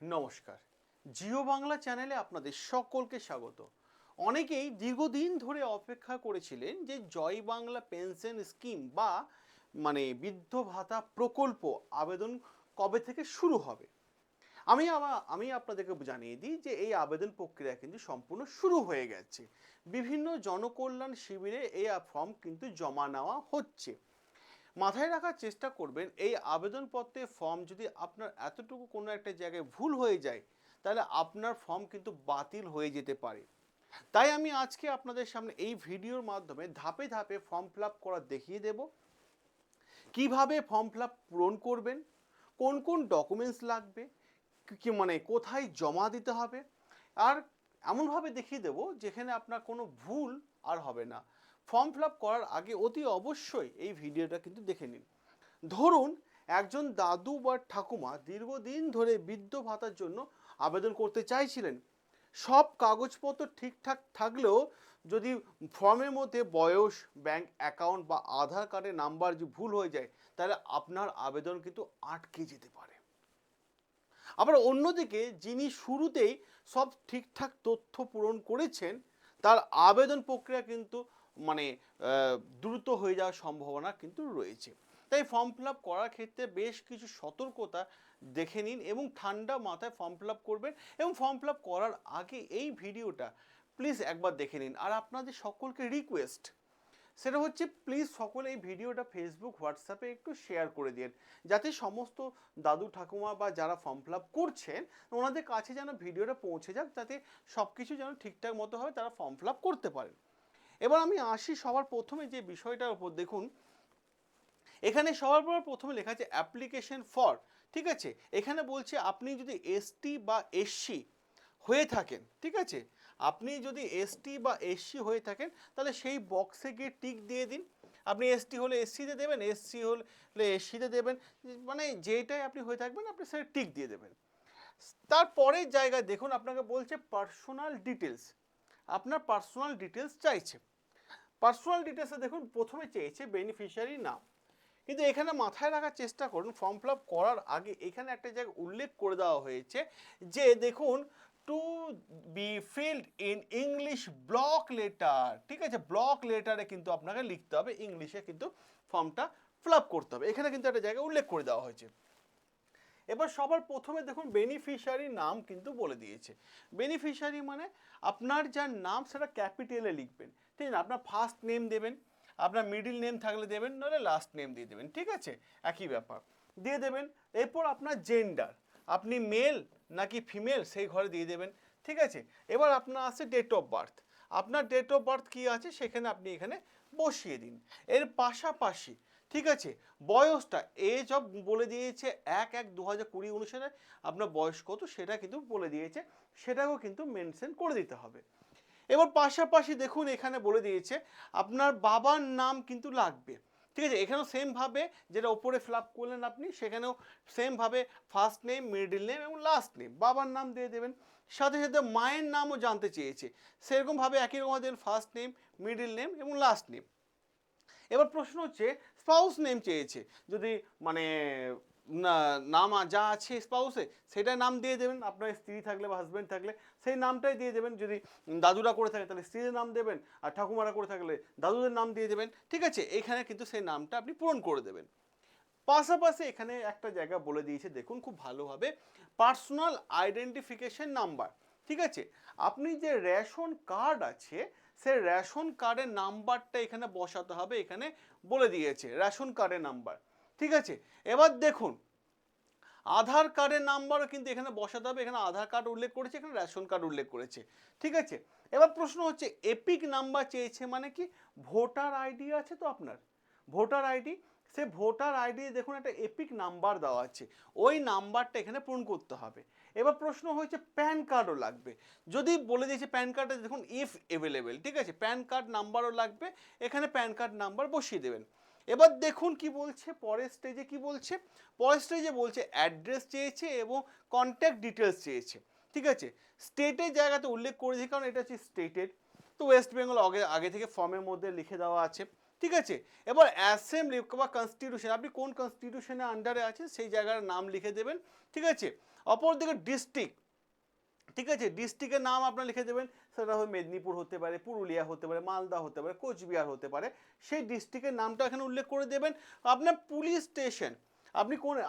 নমস্কার, জিও বাংলা চ্যানেলে আপনাদের সকলকে স্বাগত। অনেকেই দীর্ঘদিন ধরে অপেক্ষা করেছিলেন যে জয় বাংলা পেনশন স্কিম বা বৃদ্ধ ভাতা প্রকল্প আবেদন কবে থেকে শুরু হবে। আমি আপনাদেরকে জানিয়ে দিই যে এই আবেদন প্রক্রিয়া কিন্তু সম্পূর্ণ শুরু হয়ে গেছে। বিভিন্ন জনকল্যাণ শিবিরে এই ফর্ম কিন্তু জমা নেওয়া হচ্ছে। মাথায় রাখার চেষ্টা করবেন, এই আবেদনপত্রের ফর্ম যদি আপনার এতটুকু কোনো একটা জায়গায় ভুল হয়ে যায়, তাহলে আপনার ফর্ম কিন্তু বাতিল হয়ে যেতে পারে। তাই আমি আজকে আপনাদের সামনে এই ভিডিওর মাধ্যমে ধাপে ধাপে ফর্ম ফিল আপ করা দেখিয়ে দেব, কিভাবে ফর্ম ফিল আপ পূরণ করবেন, কোন কোন ডকুমেন্টস লাগবে, কোথায় জমা দিতে হবে, আর এমনভাবে দেখিয়ে দেব যেখানে আপনার কোনো ভুল আর হবে না। ফর্ম ফিল আপ করার আগে অতি অবশ্যই এই ভিডিওটা কিন্তু দেখে নিন। ধরুন একজন দাদু বা ঠাকুমা দীর্ঘদিন ধরে বৃদ্ধ ভাতার জন্য আবেদন করতে চাইছিলেন। সব কাগজপত্র ঠিকঠাক থাকলেও যদি ফর্মের মধ্যে বয়স, ব্যাংক অ্যাকাউন্ট বা আধার কার্ডের নাম্বার যদি ভুল হয়ে যায়, তাহলে আপনার আবেদন কিন্তু আটকে যেতে পারে। আবার অন্যদিকে যিনি শুরুতেই সব ঠিকঠাক তথ্য পূরণ করেছেন, তার আবেদন প্রক্রিয়া কিন্তু মানে দ্রুত হয়ে যাওয়ার সম্ভাবনা কিন্তু রয়েছে। তাই ফর্ম ফিল আপ করার ক্ষেত্রে বেশ কিছু সতর্কতা দেখে নিন এবং ঠান্ডা মাথায় ফর্ম ফিল আপ করবেন। এবং ফর্ম ফিল আপ করার আগে এই ভিডিওটা প্লিজ একবার দেখে নিন। আর আপনাদের সকলকে রিকোয়েস্ট, সেটা হচ্ছে প্লিজ সকলে এই ভিডিওটা ফেসবুক, হোয়াটসঅ্যাপে একটু শেয়ার করে দিন, যাতে সমস্ত দাদু ঠাকুমা বা যারা ফর্ম ফিল আপ করছেন ওনাদের কাছে যেন ভিডিওটা পৌঁছে যাক, যাতে সব কিছু যেন ঠিকঠাক মতো হয়, তারা ফর্ম ফিল আপ করতে পারেন। এবার আমি আসি সবার প্রথমে যে বিষয়টার উপর। দেখুন, এখানে সবার প্রথমে লেখা আছে অ্যাপ্লিকেশন ফর, ঠিক আছে। এখানে বলছে আপনি যদি এসটি বা এসসি হয়ে থাকেন, ঠিক আছে, আপনি যদি এসটি বা এসসি হয়ে থাকেন তাহলে সেই বক্সে গিয়ে টিক দিয়ে দিন। আপনি এসটি হলে এসসিতে দেবেন, এসসি হলে এসসিতে দেবেন, যেটাই আপনি হয়ে থাকবেন আপনি সেটা টিক দিয়ে দেবেন। তারপরের জায়গায় দেখুন আপনাকে বলছে পার্সোনাল ডিটেলস, আপনার পার্সোনাল ডিটেলস চাইছে। পার্সোনাল ডিটেলসে দেখুন প্রথমে চেয়েছে বেনিফিশিয়ারি নাম, কিন্তু এখানে মাথায় রাখার চেষ্টা করুন ফর্ম ফিল আপ করার আগে এখানে একটা জায়গায় উল্লেখ করে দেওয়া হয়েছে যে দেখুন, to be filled in English block letter, ঠিক আছে। ব্লক লেটারে কিন্তু আপনাকে লিখতে হবে, ইংলিশে কিন্তু ফর্মটা ফিল আপ করতে হবে। এখানে কিন্তু একটা জায়গায় উল্লেখ করে দেওয়া হয়েছে। এবার সবার প্রথমে দেখুন বেনিফিশিয়ারি নাম কিন্তু বলে দিয়েছে। বেনিফিশিয়ারি মানে আপনার যার নাম সেটা ক্যাপিটালে লিখবেন, ঠিক আছে। আপনার ফার্স্ট নেম দেবেন, আপনার মিডিল নেম থাকলে দেবেন, নাহলে লাস্ট নেম দিয়ে দেবেন, ঠিক আছে, একই ব্যাপার দিয়ে দেবেন। এরপর আপনার জেন্ডার, আপনি মেল নাকি ফিমেল সেই ঘরে দিয়ে দেবেন, ঠিক আছে। এবার আপনার আছে ডেট অফ বার্থ, আপনার ডেট অফ বার্থ কী আছে সেখানে আপনি এখানে বসিয়ে দিন। এর পাশাপাশি, ঠিক আছে, বয়সটা এজ অফ বলে দিয়েছে 1/1/2020 অনুসারে আপনার বয়স কত সেটা কিন্তু বলে দিয়েছে, সেটাও কিন্তু মেনশন করে দিতে হবে। এবার পাশাপাশি দেখুন এখানে বলে দিয়েছে আপনার বাবার নাম কিন্তু লাগবে, ঠিক আছে। এখানেও সেমভাবে যেটা ওপরে ফিল আপ করলেন আপনি, সেখানেও সেমভাবে ফার্স্ট নেম, মিডল নেম এবং লাস্ট নেম, বাবার নাম দিয়ে দেবেন। সাথে সাথে মায়ের নামও জানতে চেয়েছে, সেরকমভাবে একই রকম দেবেন, ফার্স্ট নেম, মিডল নেম এবং লাস্ট নেম। এবার প্রশ্ন হচ্ছে স্পাউস নেম চেয়েছে, যদি মানে নাম যা আছে স্পাউসে সেটা নাম দিয়ে দেবেন, আপনার স্ত্রী থাকলে বা হাজব্যান্ড থাকলে সেই নামটাই দিয়ে দেবেন। যদি দাদুরা করে থাকে তাহলে স্ত্রীদের নাম দেবেন, আর ঠাকুমারা করে থাকলে দাদুদের নাম দিয়ে দেবেন, ঠিক আছে। এখানে কিন্তু সেই নামটা আপনি পূরণ করে দেবেন। পাশাপাশি এখানে একটা জায়গা বলে দিয়েছে দেখুন খুব ভালোভাবে, পার্সোনাল আইডেন্টিফিকেশন নাম্বার, ঠিক আছে। আপনি যে রেশন কার্ড আছে সেই রেশন কার্ডের নাম্বারটা এখানে বসাতে হবে, এখানে বলে দিয়েছে রেশন কার্ডের নাম্বার, ঠিক আছে। এবার দেখুন আধার কার্ডের নাম্বারও কিন্তু এখানে বসাতে হবে, এখানে আধার কার্ড উল্লেখ করেছে, এখানে রেশন কার্ড উল্লেখ করেছে, ঠিক আছে। এবার প্রশ্ন হচ্ছে এপিক নাম্বার চেয়েছে, মানে কি ভোটার আইডি আছে তো আপনার, ভোটার আইডি, সে ভোটার আইডি দেখুন একটা এপিক নাম্বার দেওয়া আছে, ওই নাম্বারটা এখানে পূরণ করতে হবে। এবার প্রশ্ন হয়েছে প্যান কার্ডও লাগবে, যদি বলে দিয়েছে প্যান কার্ডে দেখুন ইফ অ্যাভেলেবেল, ঠিক আছে, প্যান কার্ড নাম্বারও লাগবে, এখানে প্যান কার্ড নাম্বার বসিয়ে দেবেন। এবার দেখুন কি বলছে পরের স্টেজে, কি বলছে পরের স্টেজে বলছে অ্যাড্রেস চেয়েছে এবং কন্ট্যাক্ট ডিটেলস চেয়েছে, ঠিক আছে। স্টেটের জায়গাতে উল্লেখ করে দিই, কারণ এটা হচ্ছে স্টেটের, তো ওয়েস্ট বেঙ্গল আগে থেকে ফর্মের মধ্যে লিখে দেওয়া আছে, ঠিক আছে। এবার অ্যাসেম্বলি বা কনস্টিটিউশন, আপনি কোন কনস্টিটিউশনের আন্ডারে আছেন সেই জায়গার নাম লিখে দেবেন, ঠিক আছে। অপরদিকে ডিস্ট্রিক্ট, ঠিক আছে, ডিস্ট্রিক্টের নাম আপনারা লিখে দেবেন, সেটা হয় মেদিনীপুর হতে পারে, পুরুলিয়া হতে পারে, মালদা হতে পারে, কোচবিহার হতে পারে, সেই ডিস্ট্রিক্টের নামটা এখানে উল্লেখ করে দেবেন। আপনার পুলিশ স্টেশন,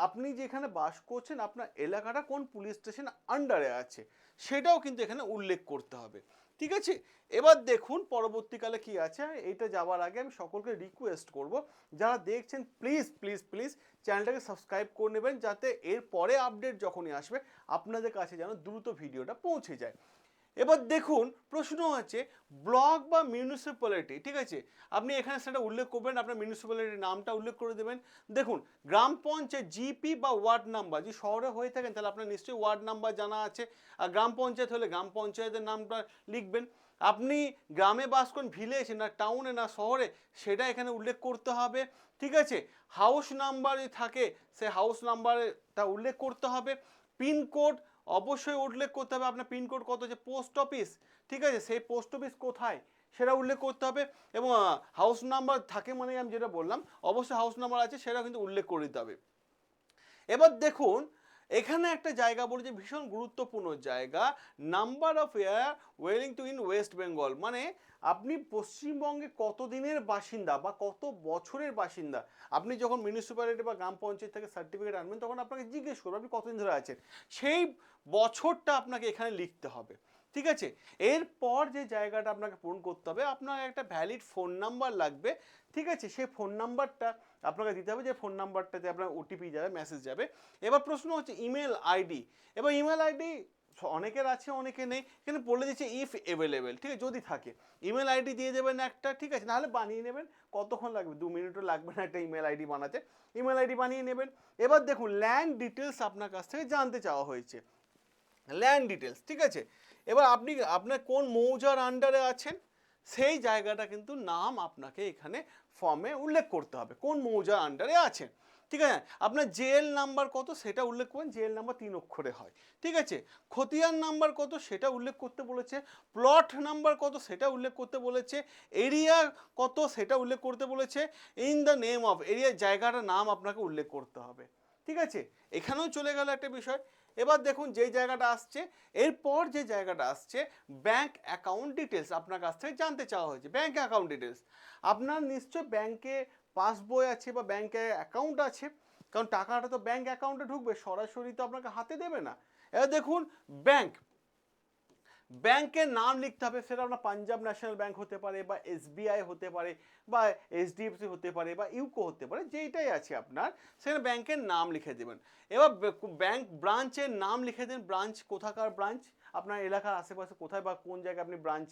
আপনি যেখানে বাস করছেন আপনার এলাকাটা কোন পুলিশ স্টেশন আন্ডারে আছে সেটাও কিন্তু এখানে উল্লেখ করতে হবে, ঠিক আছে। এবার দেখুন পরবর্তীকালে কি আছে, এইটা যাওয়ার আগে আমি সকলকে রিকোয়েস্ট করব, যারা দেখছেন প্লিজ প্লিজ প্লিজ চ্যানেলটাকে সাবস্ক্রাইব করে নেবেন, যাতে এর পরে আপডেট যখনই আসবে আপনাদের কাছে যেন দ্রুত ভিডিওটা পৌঁছে যায়। এবার দেখুন প্রশ্ন আছে ব্লক বা মিউনিসিপ্যালিটি, ঠিক আছে, আপনি এখানে সেটা উল্লেখ করবেন, আপনার মিউনিসিপ্যালিটির নামটা উল্লেখ করে দেবেন। দেখুন গ্রাম পঞ্চায়েত জিপি বা ওয়ার্ড নাম্বার, যদি শহরে হয়ে থাকেন তাহলে আপনার নিশ্চয়ই ওয়ার্ড নাম্বার জানা আছে, আর গ্রাম পঞ্চায়েত হলে গ্রাম পঞ্চায়েতের নামটা লিখবেন। আপনি গ্রামে বাস করেন, ভিলেজ না টাউনে না শহরে, সেটা এখানে উল্লেখ করতে হবে, ঠিক আছে। হাউস নাম্বার যদি থাকে সে হাউস নাম্বারটা উল্লেখ করতে হবে। পিনকোড অবশ্যই উল্লেখ করতে হবে, আপনার পিনকোড কত, যে পোস্ট অফিস, ঠিক আছে, সেই পোস্ট অফিস কোথায় সেটা উল্লেখ করতে হবে। এবং হাউস নাম্বার থাকে মানে আমি যেটা বললাম অবশ্যই হাউস নাম্বার আছে সেটা কিন্তু উল্লেখ করে দিতে হবে। এবার দেখুন এখানে একটা জায়গা বলেছে ভীষণ গুরুত্বপূর্ণ জায়গা, number of year wailing two in West Bengal, মানে আপনি পশ্চিমবঙ্গে কত দিনের বাসিন্দা বা কত বছরের বাসিন্দা। আপনি যখন মিউনিসিপ্যালিটি বা গ্রাম পঞ্চায়েত থেকে সার্টিফিকেট আনবেন তখন আপনাকে জিজ্ঞেস করবে আপনি কতদিন ধরে আছেন, সেই বছরটা আপনাকে এখানে লিখতে হবে, ঠিক আছে। এরপর যে জায়গাটা আপনাকে পূরণ করতে হবে, আপনার একটা ভ্যালিড ফোন নাম্বার লাগবে, ঠিক আছে, সেই ফোন নাম্বারটা আপনাকে দিতে হবে, যে ফোন নাম্বারটাতে আপনার ওটিপি যাবে, মেসেজ যাবে। এবার প্রশ্ন হচ্ছে ইমেল আইডি, এবার ইমেল আইডি অনেকের আছে অনেকে নেই, এখানে বলে দিচ্ছে ইফ অ্যাভেলেবেল, ঠিক আছে, যদি থাকে ইমেল আইডি দিয়ে দেবেন একটা, ঠিক আছে, নাহলে বানিয়ে নেবেন, কতক্ষণ লাগবে 2 মিনিটও লাগবে না একটা ইমেল আইডি বানাতে, ইমেল আইডি বানিয়ে নেবেন। এবার দেখুন ল্যান্ড ডিটেলস আপনার কাছ থেকে জানতে চাওয়া হয়েছে, ল্যান্ড ডিটেলস, ঠিক আছে। এবার আপনার কোন মৌজার আন্ডারে আছেন সেই জায়গাটা কিন্তু নাম আপনাকে এখানে ফর্মে উল্লেখ করতে হবে, কোন মৌজার আন্ডারে আছেন, ঠিক আছে। আপনার জেএল নাম্বার কত সেটা উল্লেখ করবেন, জেএল নাম্বার 3 অক্ষরে হয়, ঠিক আছে। খতিয়ান নাম্বার কত সেটা উল্লেখ করতে বলেছে, প্লট নাম্বার কত সেটা উল্লেখ করতে বলেছে, এরিয়া কত সেটা উল্লেখ করতে বলেছে, in the name of area জায়গাটার নাম আপনাকে উল্লেখ করতে হবে, ঠিক আছে। এখানেও চলে গেল একটা বিষয়। এবার দেখুন যে জায়গাটা আসছে, এরপর যে জায়গাটা আসছে ব্যাংক অ্যাকাউন্ট ডিটেলস আপনার কাছ থেকে জানতে চাওয়া হয়েছে, ব্যাংক অ্যাকাউন্ট ডিটেলস। আপনার নিশ্চয় ব্যাংকে পাসবই আছে বা ব্যাংকে অ্যাকাউন্ট আছে, কারণ টাকাটা তো ব্যাংক অ্যাকাউন্টে ঢুকবে, সরাসরি তো আপনাকে হাতে দেবে না। এবার দেখুন ব্যাংকের নাম লিখতে হবে, সেটা আপনার পাঞ্জাব ন্যাশনাল ব্যাংক হতে পারে বা এসবিআই হতে পারে বা এইচডিএফসি হতে পারে বা ইউকো হতে পারে, যেইটাই আছে আপনার সেখানে ব্যাংকের নাম লিখে দেবেন। এবার ব্যাংক ব্রাঞ্চের নাম লিখে দেন, ব্রাঞ্চ কোথাকার ব্রাঞ্চ, আপনার এলাকার আশেপাশে কোথায় বা কোন জায়গায় আপনি ব্রাঞ্চ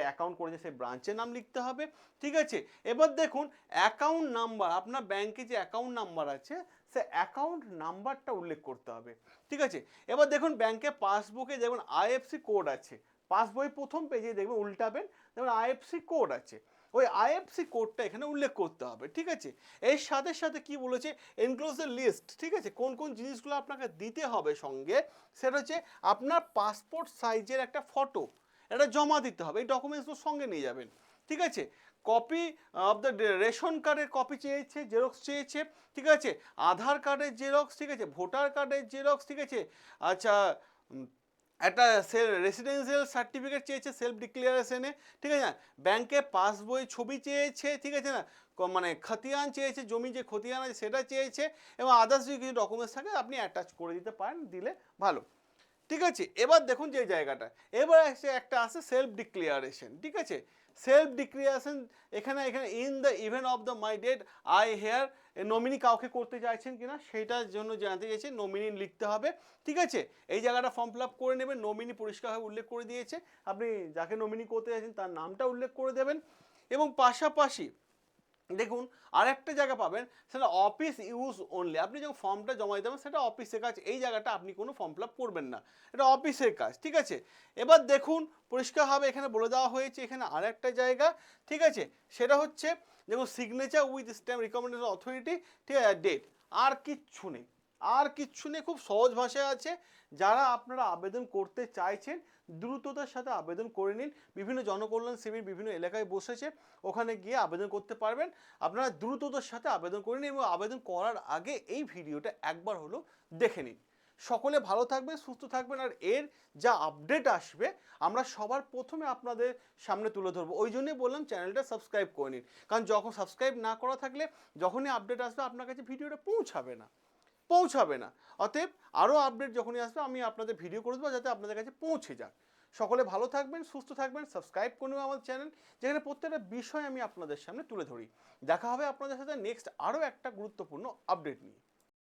অ্যাকাউন্ট করেছেন সেই ব্রাঞ্চের নাম লিখতে হবে, ঠিক আছে। এবার দেখুন অ্যাকাউন্ট নাম্বার, আপনার ব্যাংকে যে অ্যাকাউন্ট নাম্বার আছে সে অ্যাকাউন্ট নাম্বারটা উল্লেখ করতে হবে, ঠিক আছে। এবার দেখুন ব্যাংকে পাসবুকে যেমন আইএফসি কোড আছে, পাসবই প্রথম পেজে দেখবেন উল্টাবেন, যেমন আইএফসি কোড আছে, ওই আইএফসি কোডটা এখানে উল্লেখ করতে হবে, ঠিক আছে। এর সাথে সাথে কি বলেছে এনক্লোজার লিস্ট, ঠিক আছে, কোন কোন জিনিসগুলো আপনাকে দিতে হবে সঙ্গে, সেটা হচ্ছে আপনার পাসপোর্ট সাইজের একটা ফটো, এটা জমা দিতে হবে, এই ডকুমেন্টসগুলো সঙ্গে নিয়ে যাবেন, ঠিক আছে। কপি অফ দ্য রেশন কার্ডের কপি চেয়েছে, জেরক্স চেয়েছে, ঠিক আছে, আধার কার্ডের জেরক্স, ঠিক আছে, ভোটার কার্ডের জেরক্স, ঠিক আছে, আচ্ছা একটা রেসিডেন্সিয়াল সার্টিফিকেট চেয়েছে সেলফ ডিক্লারেশনে, ঠিক আছে না, ব্যাংকে পাসবই ছবি চেয়েছে, ঠিক আছে না, মানে খতিয়ান চেয়েছে, জমি যে খতিয়ান আছে সেটা চেয়েছে, এবং আদার্স যদি কিছু ডকুমেন্টস থাকে আপনি অ্যাটাচ করে দিতে পারেন, দিলে ভালো, ঠিক আছে। এবার দেখুন যে জায়গাটা, এবার একটা আছে সেলফ ডিক্লারেশন, ঠিক আছে, সেলফ ডিক্লারেশন এখানে in the event of the my death I here, nominee কাউকে করতে চাইছেন কিনা সেটার জন্য জানতে চাইছে, নমিনি লিখতে হবে, ঠিক আছে। এই জায়গাটা ফর্ম ফিল আপ করে নেবেন, নমিনি পরিষ্কারভাবে উল্লেখ করে দিয়েছে, আপনি যাকে নমিনি করতে চাইছেন তার নামটা উল্লেখ করে দেবেন। এবং পাশাপাশি দেখুন আরেকটা জায়গা পাবেন, সেটা অফিস ইউজ অনলি, আপনি যখন ফর্মটা জমা দিতে হবে সেটা অফিসের কাজ, এই জায়গাটা আপনি কোনো ফর্ম ফিল আপ করবেন না, এটা অফিসের কাজ, ঠিক আছে। এবার দেখুন পরিষ্কারভাবে এখানে বলে দেওয়া হয়েছে এখানে আরেকটা জায়গা, ঠিক আছে, সেটা হচ্ছে যেমন signature with stamp recommendation authority, ঠিক আছে, ডেট, আর কিচ্ছু নেই, আর কিচ্ছু নেই, খুব সহজ ভাষায় আছে। যারা আপনারা আবেদন করতে চাইছেন দ্রুততার সাথে আবেদন করে নিন, বিভিন্ন জনকল্যাণ শিবির বিভিন্ন এলাকায় বসেছে, ওখানে গিয়ে আবেদন করতে পারবেন, আপনারা দ্রুততার সাথে আবেদন করে নিন এবং আবেদন করার আগে এই ভিডিওটা একবার হলো দেখে নিন। সকলে ভালো থাকবেন, সুস্থ থাকবেন, আর এর যা আপডেট আসবে আমরা সবার প্রথমে আপনাদের সামনে তুলে ধরবো। ওই জন্যই বললাম চ্যানেলটা সাবস্ক্রাইব করে নিন, কারণ যখন সাবস্ক্রাইব না করা থাকলে যখনই আপডেট আসবে আপনার কাছে ভিডিওটা পৌঁছাবে না। অতএব আরও আপডেট যখনই আসবে আমি আপনাদের ভিডিও করে দেবো যাতে আপনাদের কাছে পৌঁছে যাক। সকলে ভালো থাকবেন, সুস্থ থাকবেন, সাবস্ক্রাইব করে নেবেন আমার চ্যানেল, যেখানে প্রত্যেকটা বিষয় আমি আপনাদের সামনে তুলে ধরি। দেখা হবে আপনাদের সাথে নেক্সট আরও একটা গুরুত্বপূর্ণ আপডেট নিয়ে।